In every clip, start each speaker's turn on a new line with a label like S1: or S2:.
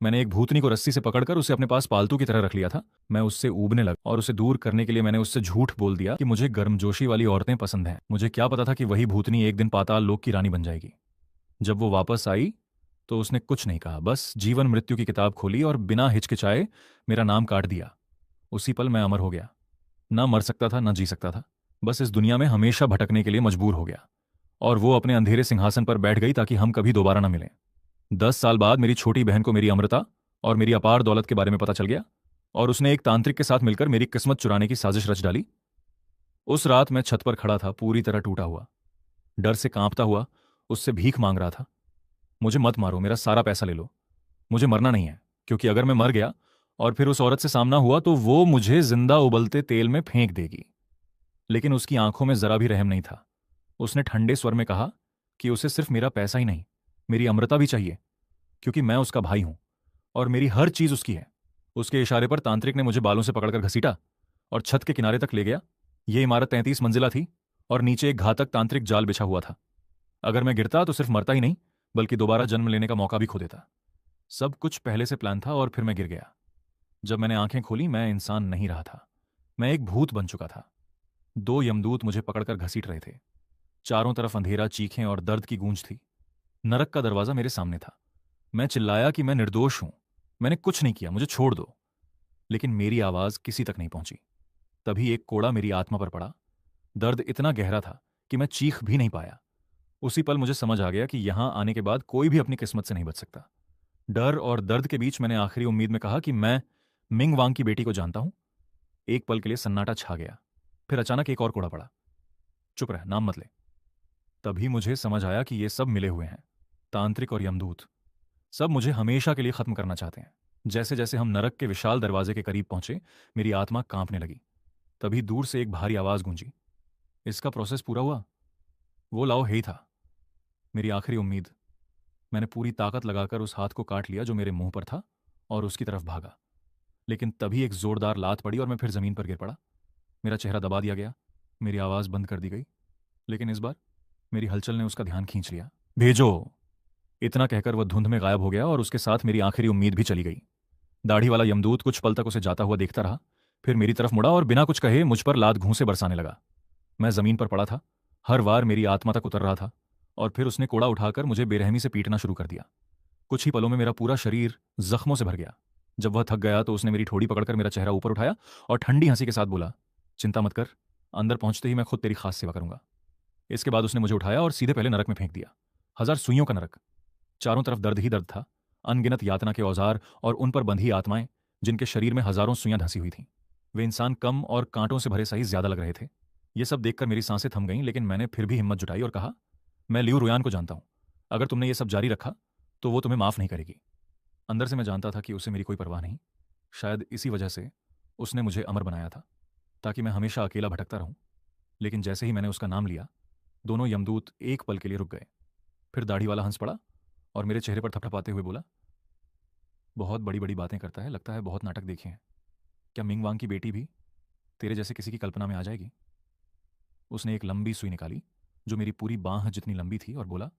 S1: मैंने एक भूतनी को रस्सी से पकड़कर उसे अपने पास पालतू की तरह रख लिया था। मैं उससे ऊबने लगा और उसे दूर करने के लिए मैंने उससे झूठ बोल दिया कि मुझे गर्मजोशी वाली औरतें पसंद हैं। मुझे क्या पता था कि वही भूतनी एक दिन पाताल लोक की रानी बन जाएगी। जब वो वापस आई तो उसने कुछ नहीं कहा, बस जीवन मृत्यु की किताब खोली और बिना हिचकिचाए मेरा नाम काट दिया। उसी पल मैं अमर हो गया। ना मर सकता था ना जी सकता था, बस इस दुनिया में हमेशा भटकने के लिए मजबूर हो गया। और वो अपने अंधेरे सिंहासन पर बैठ गई ताकि हम कभी दोबारा ना मिलें। 10 साल बाद मेरी छोटी बहन को मेरी अमृता और मेरी अपार दौलत के बारे में पता चल गया, और उसने एक तांत्रिक के साथ मिलकर मेरी किस्मत चुराने की साजिश रच डाली। उस रात मैं छत पर खड़ा था, पूरी तरह टूटा हुआ, डर से कांपता हुआ, उससे भीख मांग रहा था। मुझे मत मारो, मेरा सारा पैसा ले लो, मुझे मरना नहीं है, क्योंकि अगर मैं मर गया और फिर उस औरत से सामना हुआ तो वो मुझे जिंदा उबलते तेल में फेंक देगी। लेकिन उसकी आंखों में जरा भी रहम नहीं था। उसने ठंडे स्वर में कहा कि उसे सिर्फ मेरा पैसा ही नहीं, मेरी अमृता भी चाहिए, क्योंकि मैं उसका भाई हूं और मेरी हर चीज उसकी है। उसके इशारे पर तांत्रिक ने मुझे बालों से पकड़कर घसीटा और छत के किनारे तक ले गया। यह इमारत 33 मंजिला थी और नीचे एक घातक तांत्रिक जाल बिछा हुआ था। अगर मैं गिरता तो सिर्फ मरता ही नहीं, बल्कि दोबारा जन्म लेने का मौका भी खो देता। सब कुछ पहले से प्लान था और फिर मैं गिर गया। जब मैंने आंखें खोली, मैं इंसान नहीं रहा था, मैं एक भूत बन चुका था। 2 यमदूत मुझे पकड़कर घसीट रहे थे। चारों तरफ अंधेरा, चीखें और दर्द की गूंज थी। नरक का दरवाजा मेरे सामने था। मैं चिल्लाया कि मैं निर्दोष हूं, मैंने कुछ नहीं किया, मुझे छोड़ दो। लेकिन मेरी आवाज किसी तक नहीं पहुंची। तभी एक कोड़ा मेरी आत्मा पर पड़ा। दर्द इतना गहरा था कि मैं चीख भी नहीं पाया। उसी पल मुझे समझ आ गया कि यहां आने के बाद कोई भी अपनी किस्मत से नहीं बच सकता। डर और दर्द के बीच मैंने आखिरी उम्मीद में कहा कि मैं मिंग वांग की बेटी को जानता हूं। एक पल के लिए सन्नाटा छा गया। फिर अचानक एक और कोड़ा पड़ा। चुप रह, नाम मत ले। तभी मुझे समझ आया कि ये सब मिले हुए हैं, तांत्रिक और यमदूत। सब मुझे हमेशा के लिए खत्म करना चाहते हैं। जैसे जैसे हम नरक के विशाल दरवाजे के करीब पहुंचे, मेरी आत्मा कांपने लगी। तभी दूर से एक भारी आवाज गूंजी। इसका प्रोसेस पूरा हुआ। वो लाओ ही था, मेरी आखिरी उम्मीद। मैंने पूरी ताकत लगाकर उस हाथ को काट लिया जो मेरे मुंह पर था और उसकी तरफ भागा। लेकिन तभी एक जोरदार लात पड़ी और मैं फिर जमीन पर गिर पड़ा। मेरा चेहरा दबा दिया गया, मेरी आवाज बंद कर दी गई। लेकिन इस बार मेरी हलचल ने उसका ध्यान खींच लिया। भेजो, इतना कहकर वह धुंध में गायब हो गया और उसके साथ मेरी आखिरी उम्मीद भी चली गई। दाढ़ी वाला यमदूत कुछ पल तक उसे जाता हुआ देखता रहा, फिर मेरी तरफ मुड़ा और बिना कुछ कहे मुझ पर लात घूंसे बरसाने लगा। मैं जमीन पर पड़ा था, हर वार मेरी आत्मा तक उतर रहा था। और फिर उसने कोड़ा उठाकर मुझे बेरहमी से पीटना शुरू कर दिया। कुछ ही पलों में मेरा पूरा शरीर जख्मों से भर गया। जब वह थक गया तो उसने मेरी ठोड़ी पकड़कर मेरा चेहरा ऊपर उठाया और ठंडी हंसी के साथ बोला, चिंता मत कर, अंदर पहुंचते ही मैं खुद तेरी खास सेवा करूंगा। इसके बाद उसने मुझे उठाया और सीधे पहले नरक में फेंक दिया। 1000 सुइयों का नरक। चारों तरफ दर्द ही दर्द था, अनगिनत यातना के औजार और उन पर बंधी आत्माएं जिनके शरीर में हजारों सुइयां धंसी हुई थीं। वे इंसान कम और कांटों से भरे सही ज्यादा लग रहे थे। ये सब देखकर मेरी सांसें थम गईं, लेकिन मैंने फिर भी हिम्मत जुटाई और कहा, मैं लियू रुयान को जानता हूं। अगर तुमने ये सब जारी रखा तो वो तुम्हें माफ नहीं करेगी। अंदर से मैं जानता था कि उसे मेरी कोई परवाह नहीं। शायद इसी वजह से उसने मुझे अमर बनाया था, ताकि मैं हमेशा अकेला भटकता रहूं। लेकिन जैसे ही मैंने उसका नाम लिया, दोनों यमदूत एक पल के लिए रुक गए। फिर दाढ़ी वाला हंस पड़ा और मेरे चेहरे पर थपथपाते हुए बोला, बहुत बड़ी बड़ी बातें करता है, लगता है बहुत नाटक देखे हैं। क्या मिंग वांग की बेटी भी तेरे जैसे किसी की कल्पना में आ जाएगी? उसने एक लंबी सुई निकाली जो मेरी पूरी बांह जितनी लंबी थी और बोला,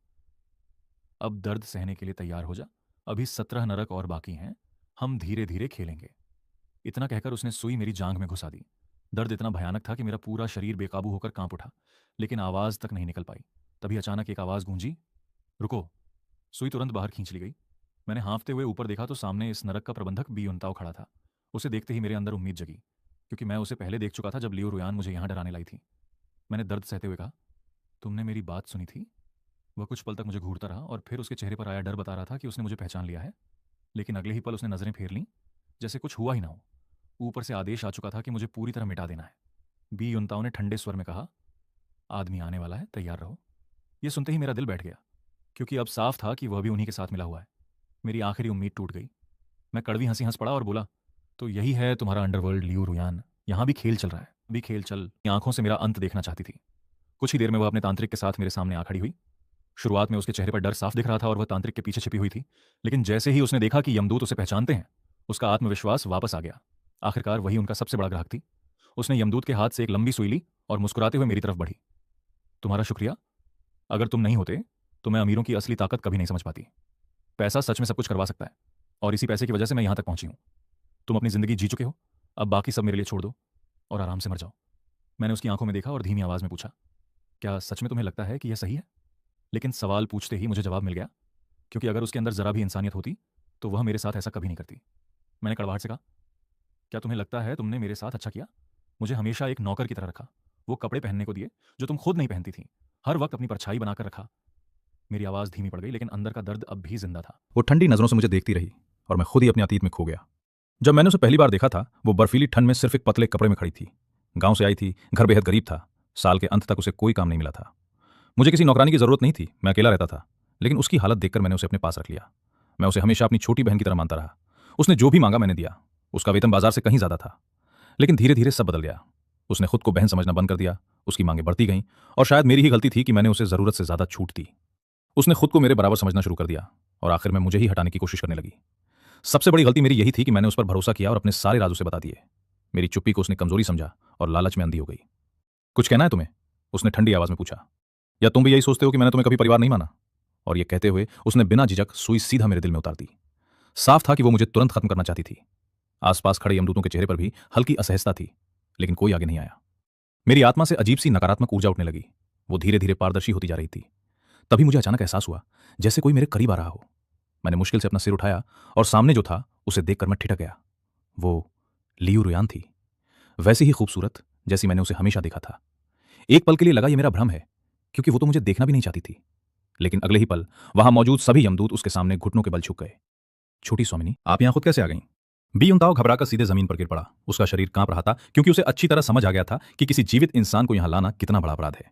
S1: अब दर्द सहने के लिए तैयार हो जा, अभी 17 नरक और बाकी हैं, हम धीरे धीरे खेलेंगे। इतना कहकर उसने सुई मेरी जांघ में घुसा दी। दर्द इतना भयानक था कि मेरा पूरा शरीर बेकाबू होकर कांप उठा, लेकिन आवाज तक नहीं निकल पाई। तभी अचानक एक आवाज गूंजी, रुको। सुई तुरंत बाहर खींच ली गई। मैंने हाँफते हुए ऊपर देखा तो सामने इस नरक का प्रबंधक बी उनताव खड़ा था। उसे देखते ही मेरे अंदर उम्मीद जगी, क्योंकि मैं उसे पहले देख चुका था जब लियो रुयान मुझे यहां डराने लाई थी। मैंने दर्द सहते हुए कहा, तुमने मेरी बात सुनी थी? वह कुछ पल तक मुझे घूरता रहा और फिर उसके चेहरे पर आया डर बता रहा था कि उसने मुझे पहचान लिया है। लेकिन अगले ही पल उसने नजरें फेर लीं, जैसे कुछ हुआ ही ना हो। ऊपर से आदेश आ चुका था कि मुझे पूरी तरह मिटा देना है। बी युनताओं ने ठंडे स्वर में कहा, आदमी आने वाला है, तैयार रहो। यह सुनते ही मेरा दिल बैठ गया, क्योंकि अब साफ था कि वह भी उन्हीं के साथ मिला हुआ है। मेरी आखिरी उम्मीद टूट गई। मैं कड़वी हंसी हंस पड़ा और बोला, तो यही है तुम्हारा अंडरवर्ल्ड लियू रुयान, यहां भी खेल चल रहा है, भी खेल चल। आंखों से मेरा अंत देखना चाहती थी। कुछ ही देर में वह अपने तांत्रिक के साथ मेरे सामने आ खड़ी हुई। शुरुआत में उसके चेहरे पर डर साफ दिख रहा था और वह तांत्रिक के पीछे छिपी हुई थी। लेकिन जैसे ही उसने देखा कि यमदूत उसे पहचानते हैं, उसका आत्मविश्वास वापस आ गया। आखिरकार वही उनका सबसे बड़ा ग्राहक थी। उसने यमदूत के हाथ से एक लंबी सुई ली और मुस्कुराते हुए मेरी तरफ बढ़ी। तुम्हारा शुक्रिया, अगर तुम नहीं होते तो मैं अमीरों की असली ताकत कभी नहीं समझ पाती। पैसा सच में सब कुछ करवा सकता है, और इसी पैसे की वजह से मैं यहाँ तक पहुंची हूँ। तुम अपनी ज़िंदगी जी चुके हो, अब बाकी सब मेरे लिए छोड़ दो और आराम से मर जाओ। मैंने उसकी आंखों में देखा और धीमी आवाज़ में पूछा, क्या सच में तुम्हें लगता है कि यह सही है? लेकिन सवाल पूछते ही मुझे जवाब मिल गया, क्योंकि अगर उसके अंदर ज़रा भी इंसानियत होती तो वह मेरे साथ ऐसा कभी नहीं करती। मैंने कड़वाहट से कहा, क्या तुम्हें लगता है तुमने मेरे साथ अच्छा किया? मुझे हमेशा एक नौकर की तरह रखा, वो कपड़े पहनने को दिए जो तुम खुद नहीं पहनती थी, हर वक्त अपनी परछाई बनाकर रखा। मेरी आवाज़ धीमी पड़ गई, लेकिन अंदर का दर्द अब भी जिंदा था।
S2: वो ठंडी नजरों से मुझे देखती रही और मैं खुद ही अपने अतीत में खो गया। जब मैंने उसे पहली बार देखा था, वो बर्फीली ठंड में सिर्फ एक पतले कपड़े में खड़ी थी। गांव से आई थी, घर बेहद गरीब था, साल के अंत तक उसे कोई काम नहीं मिला था। मुझे किसी नौकरानी की जरूरत नहीं थी, मैं अकेला रहता था, लेकिन उसकी हालत देखकर मैंने उसे अपने पास रख लिया। मैं उसे हमेशा अपनी छोटी बहन की तरह मानता रहा। उसने जो भी मांगा मैंने दिया। उसका वेतन बाजार से कहीं ज्यादा था। लेकिन धीरे धीरे सब बदल गया। उसने खुद को बहन समझना बंद कर दिया, उसकी मांगें बढ़ती गईं, और शायद मेरी ही गलती थी कि मैंने उसे जरूरत से ज्यादा छूट दी। उसने खुद को मेरे बराबर समझना शुरू कर दिया और आखिर में मुझे ही हटाने की कोशिश करने लगी। सबसे बड़ी गलती मेरी यही थी कि मैंने उस पर भरोसा किया और अपने सारे राज उसे बता दिए। मेरी चुप्पी को उसने कमजोरी समझा और लालच में अंधी हो गई। कुछ कहना है तुम्हें? उसने ठंडी आवाज में पूछा। या तुम भी यही सोचते हो कि मैंने तुम्हें कभी परिवार नहीं माना? और ये कहते हुए उसने बिना झिझक सुई सीधा मेरे दिल में उतार दी। साफ था कि वो मुझे तुरंत खत्म करना चाहती थी। आसपास खड़े यमदूतों के चेहरे पर भी हल्की असहजता थी, लेकिन कोई आगे नहीं आया। मेरी आत्मा से अजीब सी नकारात्मक ऊर्जा उठने लगी। वो धीरे धीरे पारदर्शी होती जा रही थी। तभी मुझे अचानक एहसास हुआ जैसे कोई मेरे करीब आ रहा हो। मैंने मुश्किल से अपना सिर उठाया और सामने जो था उसे देखकर मैं ठिठक गया। वो लियू रुयान थी, वैसी ही खूबसूरत जैसी मैंने उसे हमेशा देखा था। एक पल के लिए लगा ये मेरा भ्रम है, क्योंकि वो तो मुझे देखना भी नहीं चाहती थी। लेकिन अगले ही पल वहां मौजूद सभी यमदूत उसके सामने घुटनों के बल झुक गए। छोटी स्वामिनी, आप यहां खुद कैसे आ गईं? बी युनताओ घबराकर सीधे जमीन पर गिर पड़ा। उसका शरीर कांप रहा था, क्योंकि उसे अच्छी तरह समझ आ गया था कि किसी जीवित इंसान को यहां लाना कितना बड़ा अपराध है।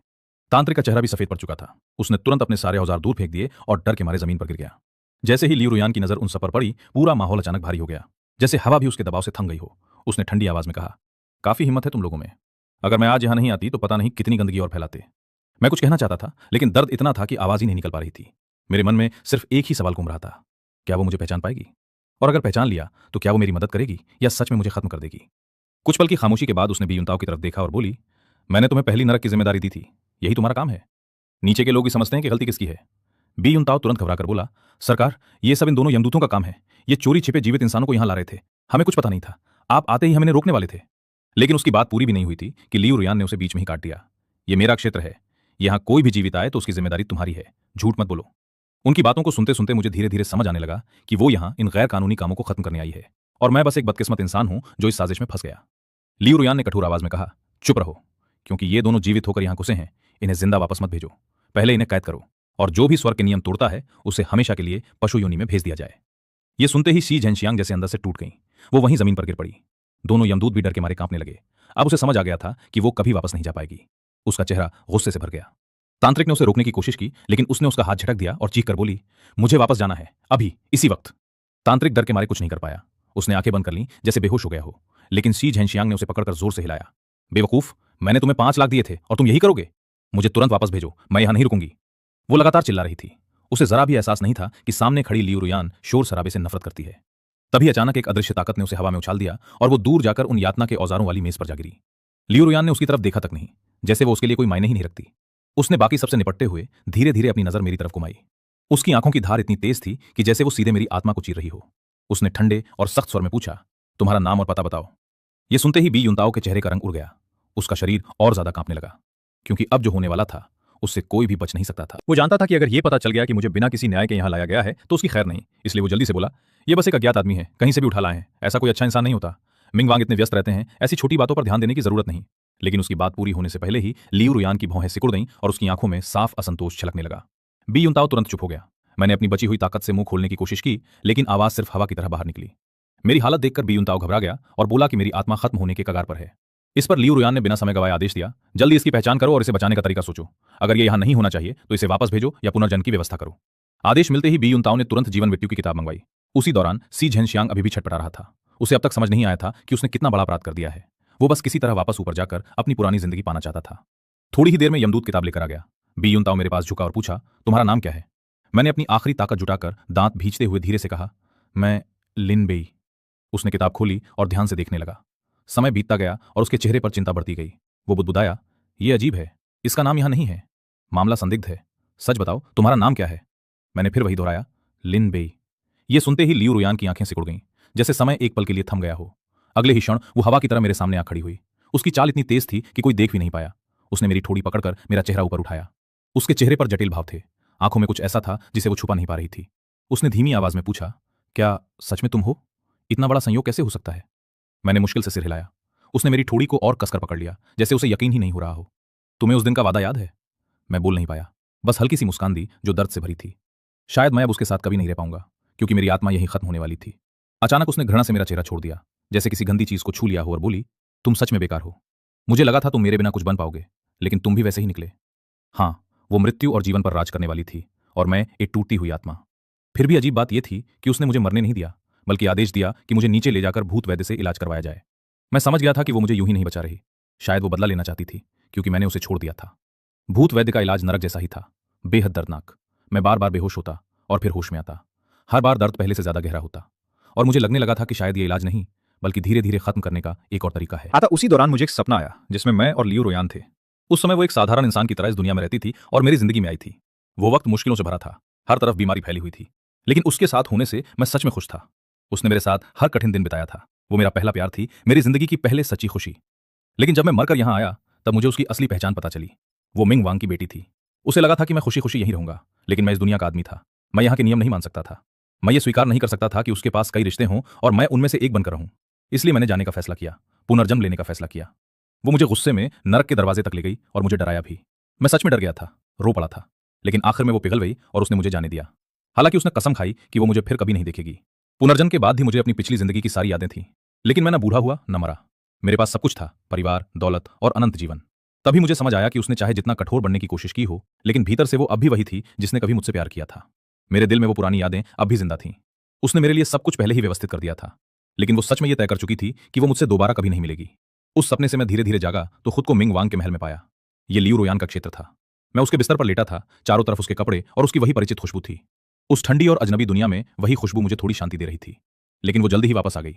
S2: तांत्रिक का चेहरा भी सफेद पड़ चुका था। उसने तुरंत अपने सारे औजार दूर फेंक दिए और डर के मारे जमीन पर गिर गया। जैसे ही लियू रुयान की नजर उन सब पर पड़ी, पूरा माहौल अचानक भारी हो गया, जैसे हवा भी उसके दबाव से थम गई हो। उसने ठंडी आवाज में कहा, काफी हिम्मत है तुम लोगों में। अगर मैं आज यहां नहीं आती तो पता नहीं कितनी गंदगी और फैलाते। मैं कुछ कहना चाहता था, लेकिन दर्द इतना था कि आवाज ही नहीं निकल पा रही थी। मेरे मन में सिर्फ एक ही सवाल घूम रहा था, क्या वो मुझे पहचान पाएगी? और अगर पहचान लिया तो क्या वो मेरी मदद करेगी या सच में मुझे खत्म कर देगी? कुछ पल की खामोशी के बाद उसने बी युनताओ की तरफ देखा और बोली, मैंने तुम्हें पहली नरक की जिम्मेदारी दी थी, यही तुम्हारा काम है। नीचे के लोग ही समझते हैं कि गलती किसकी है। बी युनताओ तुरंत घबराकर बोला, सरकार, ये सब इन दोनों यमदूतों का काम है। ये चोरी छिपे जीवित इंसानों को यहां ला रहे थे, हमें कुछ पता नहीं था। आप आते ही हमें रोकने वाले थे। लेकिन उसकी बात पूरी भी नहीं हुई थी कि लियू रुयान ने उसे बीच में ही काट दिया। ये मेरा क्षेत्र है, यहां कोई भी जीवित आए तो उसकी जिम्मेदारी तुम्हारी है, झूठ मत बोलो। उनकी बातों को सुनते सुनते मुझे धीरे धीरे समझ आने लगा कि वो यहां इन गैर कानूनी कामों को खत्म करने आई है, और मैं बस एक बदकिस्मत इंसान हूं जो इस साजिश में फंस गया। लियू रुयान ने कठोर आवाज में कहा, चुप रहो, क्योंकि ये दोनों जीवित होकर यहां घुसे हैं। इन्हें जिंदा वापस मत भेजो, पहले इन्हें कैद करो, और जो भी स्वर्ग के नियम तोड़ता है उसे हमेशा के लिए पशु योनि में भेज दिया जाए। ये सुनते ही शी झेंशियांग जैसे अंदर से टूट गई। वो वहीं जमीन पर गिर पड़ी। दोनों यमदूत भी डर के मारे कांपने लगे। अब उसे समझ आ गया था कि वो कभी वापस नहीं जा पाएगी। उसका चेहरा गुस्से से भर गया। तांत्रिक ने उसे रोकने की कोशिश की, लेकिन उसने उसका हाथ झटक दिया और चीख कर बोली, मुझे वापस जाना है, अभी, इसी वक्त। तांत्रिक डर के मारे कुछ नहीं कर पाया। उसने आंखें बंद कर लीं जैसे बेहोश हो गया हो, लेकिन शी झेंशियांग ने उसे पकड़कर जोर से हिलाया। बेवकूफ, मैंने तुम्हें 5 लाख दिए थे और तुम यही करोगे? मुझे तुरंत वापस भेजो, मैं यहां नहीं रुकूंगी। वो लगातार चिल्ला रही थी। उसे जरा भी एहसास नहीं था कि सामने खड़ी लियू रुयान शोर शराबे से नफरत करती है। तभी अचानक एक अदृश्य ताकत ने उसे हवा में उछाल दिया और वो दूर जाकर उन यातना के औजारों वाली मेज पर जा गिरी। लियू रुयान ने उसकी तरफ देखा तक नहीं, जैसे वो उसके लिए कोई मायने ही नहीं रखती। उसने बाकी सबसे निपटते हुए धीरे धीरे अपनी नजर मेरी तरफ घुमाई। उसकी आंखों की धार इतनी तेज थी कि जैसे वो सीधे मेरी आत्मा को चीर रही हो। उसने ठंडे और सख्त स्वर में पूछा, तुम्हारा नाम और पता बताओ। ये सुनते ही बी युनताओ के चेहरे का रंग उड़ गया। उसका शरीर और ज्यादा कांपने लगा, क्योंकि अब जो होने वाला था उससे कोई भी बच नहीं सकता था। वो जानता था कि अगर ये पता चल गया कि मुझे बिना किसी न्याय के यहां लाया गया है तो उसकी खैर नहीं, इसलिए वो जल्दी से बोला, ये बस एक अज्ञात आदमी है, कहीं से भी उठा लाए हैं, ऐसा कोई अच्छा इंसान नहीं होता। मिंग वांग इतने व्यस्त रहते हैं, ऐसी छोटी बातों पर ध्यान देने की जरूरत नहीं। लेकिन उसकी बात पूरी होने से पहले ही लियू रुयान की भौहें सिकुड़ गईं और उसकी आंखों में साफ असंतोष छलकने लगा। बी युनताओ तुरंत चुप हो गया। मैंने अपनी बची हुई ताकत से मुंह खोलने की कोशिश की, लेकिन आवाज सिर्फ हवा की तरह बाहर निकली। मेरी हालत देखकर बी युनताओ घबरा गया और बोला कि मेरी आत्मा खत्म होने के कगार पर है। इस पर लियू रुयान ने बिना समय गवाए आदेश दिया, जल्दी इसकी पहचान करो और इसे बचाने का तरीका सोचो। अगर ये यहां नहीं होना चाहिए तो इसे वापस भेजो या पुनर्जन्म की व्यवस्था करो। आदेश मिलते ही बी युनताओ ने तुरंत जीवन मृत्यु की किताब मंगवाई। उसी दौरान सी झेनशियांग अभी भी छटपटा रहा था। उसे अब तक समझ नहीं आया था कि उसने कितना बड़ा अपराध कर दिया है। वो बस किसी तरह वापस ऊपर जाकर अपनी पुरानी जिंदगी पाना चाहता था। थोड़ी ही देर में यमदूत किताब लेकर आ गया। बी युनताओ मेरे पास झुका और पूछा, तुम्हारा नाम क्या है? मैंने अपनी आखिरी ताकत जुटाकर दांत भींचते हुए धीरे से कहा, मैं लिन बेई। उसने किताब खोली और ध्यान से देखने लगा। समय बीतता गया और उसके चेहरे पर चिंता बढ़ती गई। वो बुदबुदाया, ये अजीब है, इसका नाम यहां नहीं है, मामला संदिग्ध है। सच बताओ, तुम्हारा नाम क्या है? मैंने फिर वही दोहराया, लिन बेई। ये सुनते ही लियू रुयान की आंखें सिकुड़ गईं, जैसे समय एक पल के लिए थम गया हो। अगले ही क्षण वो हवा की तरह मेरे सामने आ खड़ी हुई। उसकी चाल इतनी तेज थी कि कोई देख भी नहीं पाया। उसने मेरी ठोड़ी पकड़कर मेरा चेहरा ऊपर उठाया। उसके चेहरे पर जटिल भाव थे, आंखों में कुछ ऐसा था जिसे वो छुपा नहीं पा रही थी। उसने धीमी आवाज में पूछा, क्या सच में तुम हो? इतना बड़ा संयोग कैसे हो सकता है? मैंने मुश्किल से सिर हिलाया। उसने मेरी ठोड़ी को और कसकर पकड़ लिया, जैसे उसे यकीन ही नहीं हो रहा हो। तुम्हें उस दिन का वादा याद है? मैं बोल नहीं पाया, बस हल्की सी मुस्कान दी जो दर्द से भरी थी। शायद मैं अब उसके साथ कभी नहीं रह पाऊंगा, क्योंकि मेरी आत्मा यहीं खत्म होने वाली थी। अचानक उसने घृणा से मेरा चेहरा छोड़ दिया, जैसे किसी गंदी चीज को छू लिया हो, और बोली, तुम सच में बेकार हो। मुझे लगा था तुम मेरे बिना कुछ बन पाओगे, लेकिन तुम भी वैसे ही निकले। हाँ, वो मृत्यु और जीवन पर राज करने वाली थी, और मैं एक टूटती हुई आत्मा। फिर भी अजीब बात यह थी कि उसने मुझे मरने नहीं दिया, बल्कि आदेश दिया कि मुझे नीचे ले जाकर भूत वैद्य से इलाज करवाया जाए। मैं समझ गया था कि वो मुझे यूं ही नहीं बचा रही। शायद वो बदला लेना चाहती थी, क्योंकि मैंने उसे छोड़ दिया था। भूत वैद्य का इलाज नरक जैसा ही था, बेहद दर्दनाक। मैं बार बार बेहोश होता और फिर होश में आता। हर बार दर्द पहले से ज्यादा गहरा होता, और मुझे लगने लगा था कि शायद ये इलाज नहीं, बल्कि धीरे धीरे खत्म करने का एक और तरीका है। उसी दौरान मुझे एक सपना आया, जिसमें मैं और लियू रोयान थे। उस समय वो एक साधारण इंसान की तरह इस दुनिया में रहती थी और मेरी जिंदगी में आई थी। वो वक्त मुश्किलों से भरा था, हर तरफ बीमारी फैली हुई थी, लेकिन उसके साथ होने से मैं सच में खुश था। उसने मेरे साथ हर कठिन दिन बिताया था। वो मेरा पहला प्यार थी, मेरी जिंदगी की पहले सच्ची खुशी। लेकिन जब मैं मरकर यहां आया, तब मुझे उसकी असली पहचान पता चली। वो मिंग वांग की बेटी थी। उसे लगा था कि मैं खुशी खुशी यहीं रहूंगा, लेकिन मैं इस दुनिया का आदमी था। मैं यहाँ के नियम नहीं मान सकता था। मैं ये स्वीकार नहीं कर सकता था कि उसके पास कई रिश्ते हों और मैं उनमें से एक बनकर रहूं। इसलिए मैंने जाने का फैसला किया, पुनर्जन्म लेने का फैसला किया। वो मुझे गुस्से में नरक के दरवाजे तक ले गई और मुझे डराया भी। मैं सच में डर गया था, रो पड़ा था, लेकिन आखिर में वो पिघल गई और उसने मुझे जाने दिया। हालांकि उसने कसम खाई कि वो मुझे फिर कभी नहीं देखेगी। पुनर्जन्म के बाद भी मुझे अपनी पिछली जिंदगी की सारी यादें थीं, लेकिन मैं न बूढ़ा हुआ न मरा। मेरे पास सब कुछ था, परिवार, दौलत और अनंत जीवन। तभी मुझे समझ आया कि उसने चाहे जितना कठोर बनने की कोशिश की हो, लेकिन भीतर से वो अब भी वही थी जिसने कभी मुझसे प्यार किया था। मेरे दिल में वो पुरानी यादें अब भी जिंदा थीं। उसने मेरे लिए सब कुछ पहले ही व्यवस्थित कर दिया था, लेकिन वो सच में ये तय कर चुकी थी कि वो मुझसे दोबारा कभी नहीं मिलेगी। उस सपने से मैं धीरे धीरे जागा तो खुद को मिंग वांग के महल में पाया। ये लियू रोयान का क्षेत्र था। मैं उसके बिस्तर पर लेटा था, चारों तरफ उसके कपड़े और उसकी वही परिचित खुशबू थी। उस ठंडी और अजनबी दुनिया में वही खुशबू मुझे थोड़ी शांति दे रही थी, लेकिन वो जल्दी ही वापस आ गई।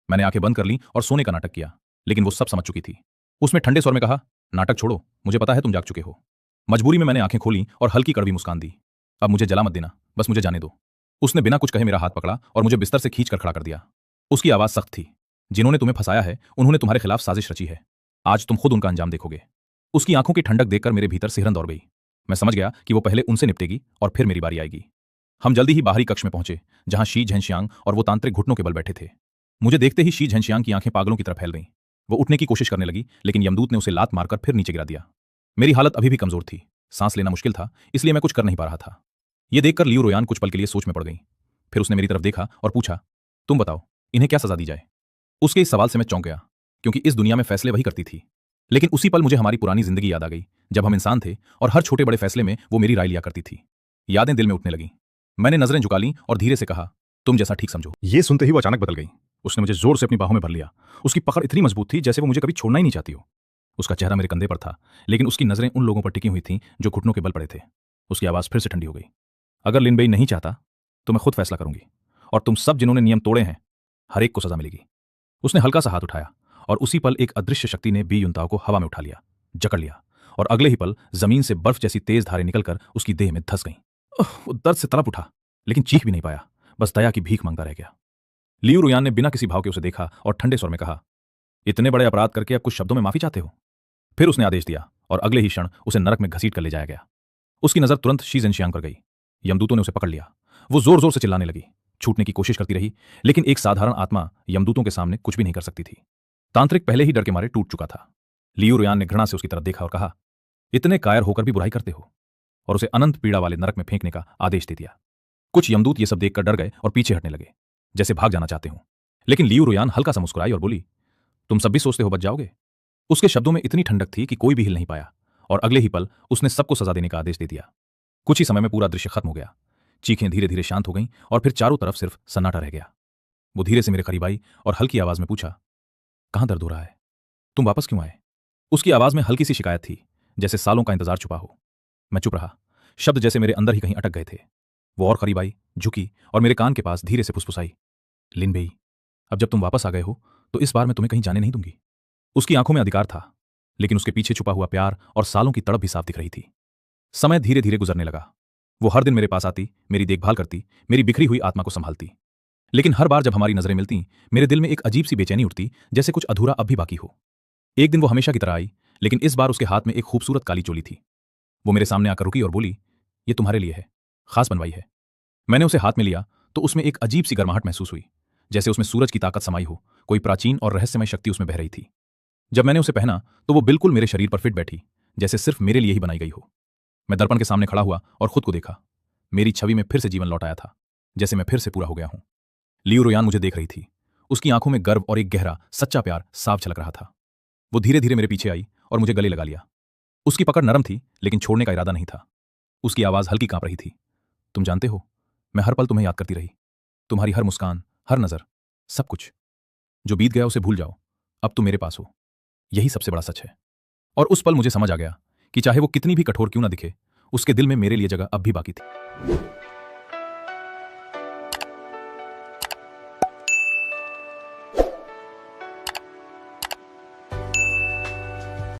S2: मैंने आंखें बंद कर लीं और सोने का नाटक किया, लेकिन वो सब समझ चुकी थी। उसने ठंडे स्वर में कहा, नाटक छोड़ो, मुझे पता है तुम जाग चुके हो। मजबूरी में मैंने आंखें खोली और हल्की कड़वी मुस्कान दी। अब मुझे जला मत देना, बस मुझे जाने दो। उसने बिना कुछ कहे मेरा हाथ पकड़ा और मुझे बिस्तर से खींच कर खड़ा कर दिया। उसकी आवाज सख्त थी, जिन्होंने तुम्हें फंसाया है उन्होंने तुम्हारे खिलाफ साजिश रची है। आज तुम खुद उनका अंजाम देखोगे। उसकी आंखों की ठंडक देखकर मेरे भीतर सिहरन दौड़ गई। मैं समझ गया कि वो पहले उनसे निपटेगी और फिर मेरी बारी आएगी। हम जल्दी ही बाहरी कक्ष में पहुंचे, जहां शी झेंशियांग और वो तांत्रिक घुटनों के बल बैठे थे। मुझे देखते ही शी झेंशियांग की आंखें पागलों की तरह फैल गईं। वो उठने की कोशिश करने लगी, लेकिन यमदूत ने उसे लात मारकर फिर नीचे गिरा दिया। मेरी हालत अभी भी कमजोर थी, सांस लेना मुश्किल था, इसलिए मैं कुछ कर नहीं पा रहा था। ये देखकर लियू रोयान कुछ पल के लिए सोच में पड़ गई। फिर उसने मेरी तरफ देखा और पूछा, तुम बताओ, इन्हें क्या सजा दी जाए? उसके इस सवाल से मैं चौंक गया, क्योंकि इस दुनिया में फैसले वही करती थी। लेकिन उसी पल मुझे हमारी पुरानी जिंदगी याद आ गई, जब हम इंसान थे और हर छोटे बड़े फैसले में वो मेरी राय लिया करती थी। यादें दिल में उठने लगीं। मैंने नजरें झुका लीं और धीरे से कहा, तुम जैसा ठीक समझो। ये सुनते ही वो अचानक बदल गई। उसने मुझे जोर से अपनी बाहों में भर लिया। उसकी पकड़ इतनी मजबूत थी जैसे वो मुझे कभी छोड़ना ही नहीं चाहती हो। उसका चेहरा मेरे कंधे पर था, लेकिन उसकी नजरें उन लोगों पर टिकी हुई थीं जो घुटनों के बल पड़े थे। उसकी आवाज फिर से ठंडी हो गई। अगर लिन बेई नहीं चाहता तो मैं खुद फैसला करूंगी, और तुम सब जिन्होंने नियम तोड़े हैं, हर एक को सजा मिलेगी। उसने हल्का सा हाथ उठाया और उसी पल एक अदृश्य शक्ति ने बी युनताओ को हवा में उठा लिया, जकड़ लिया, और अगले ही पल जमीन से बर्फ जैसी तेज धारें निकलकर उसकी देह में धंस गईं। वो दर्द से तड़प उठा, लेकिन चीख भी नहीं पाया, बस दया की भीख मांगता रह गया। लियू रोयान ने बिना किसी भाव के उसे देखा और ठंडे स्वर में कहा, इतने बड़े अपराध करके अब कुछ शब्दों में माफी चाहते हो? फिर उसने आदेश दिया और अगले ही क्षण उसे नरक में घसीट कर ले जाया गया। उसकी नजर तुरंत शी झेंशियांग पर गई। यमदूतों ने उसे पकड़ लिया। वो जोर जोर से चिल्लाने लगी, छूटने की कोशिश करती रही, लेकिन एक साधारण आत्मा यमदूतों के सामने कुछ भी नहीं कर सकती थी। तांत्रिक पहले ही डर के मारे टूट चुका था। लियू रोयान ने घृणा से उसकी तरफ देखा और कहा, इतने कायर होकर भी बुराई करते हो, और उसे अनंत पीड़ा वाले नरक में फेंकने का आदेश दे दिया। कुछ यमदूत ये सब देखकर डर गए और पीछे हटने लगे, जैसे भाग जाना चाहते हों। लेकिन लियू रोयान हल्का सा मुस्कुराई और बोली, तुम सब भी सोचते हो बच जाओगे? उसके शब्दों में इतनी ठंडक थी कि कोई भी हिल नहीं पाया, और अगले ही पल उसने सबको सजा देने का आदेश दे दिया। कुछ ही समय में पूरा दृश्य खत्म हो गया। चीखें धीरे धीरे शांत हो गईं और फिर चारों तरफ सिर्फ सन्नाटा रह गया। वो धीरे से मेरे करीब आई और हल्की आवाज में पूछा, कहां दर्द हो रहा है? तुम वापस क्यों आए? उसकी आवाज में हल्की सी शिकायत थी, जैसे सालों का इंतजार छुपा हो। मैं चुप रहा, शब्द जैसे मेरे अंदर ही कहीं अटक गए थे। वो और करीब आई, झुकी और मेरे कान के पास धीरे से फुसफुसाई, लिन बेई, अब जब तुम वापस आ गए हो तो इस बार मैं तुम्हें कहीं जाने नहीं दूंगी। उसकी आंखों में अधिकार था, लेकिन उसके पीछे छुपा हुआ प्यार और सालों की तड़प भी साफ दिख रही थी। समय धीरे धीरे गुजरने लगा। वो हर दिन मेरे पास आती, मेरी देखभाल करती, मेरी बिखरी हुई आत्मा को संभालती। लेकिन हर बार जब हमारी नजरें मिलती, मेरे दिल में एक अजीब सी बेचैनी उठती, जैसे कुछ अधूरा अब भी बाकी हो। एक दिन वो हमेशा की तरह आई, लेकिन इस बार उसके हाथ में एक खूबसूरत काली चोली थी। वो मेरे सामने आकर रुकी और बोली, ये तुम्हारे लिए है, खास बनवाई है। मैंने उसे हाथ में लिया तो उसमें एक अजीब सी गर्माहट महसूस हुई, जैसे उसमें सूरज की ताकत समाई हो, कोई प्राचीन और रहस्यमय शक्ति उसमें बह रही थी। जब मैंने उसे पहना तो वो बिल्कुल मेरे शरीर पर फिट बैठी, जैसे सिर्फ मेरे लिए ही बनाई गई हो। मैं दर्पण के सामने खड़ा हुआ और खुद को देखा। मेरी छवि में फिर से जीवन लौट आया था, जैसे मैं फिर से पूरा हो गया हूं। लियू रोयान मुझे देख रही थी। उसकी आंखों में गर्व और एक गहरा सच्चा प्यार साफ झलक रहा था। वो धीरे धीरे मेरे पीछे आई और मुझे गले लगा लिया। उसकी पकड़ नरम थी, लेकिन छोड़ने का इरादा नहीं था। उसकी आवाज हल्की कांप रही थी। तुम जानते हो, मैं हर पल तुम्हें याद करती रही। तुम्हारी हर मुस्कान, हर नजर, सब कुछ। जो बीत गया उसे भूल जाओ, अब तुम मेरे पास हो, यही सबसे बड़ा सच है। और उस पल मुझे समझ आ गया कि चाहे वो कितनी भी कठोर क्यों ना दिखे, उसके दिल में मेरे लिए जगह अब भी बाकी थी।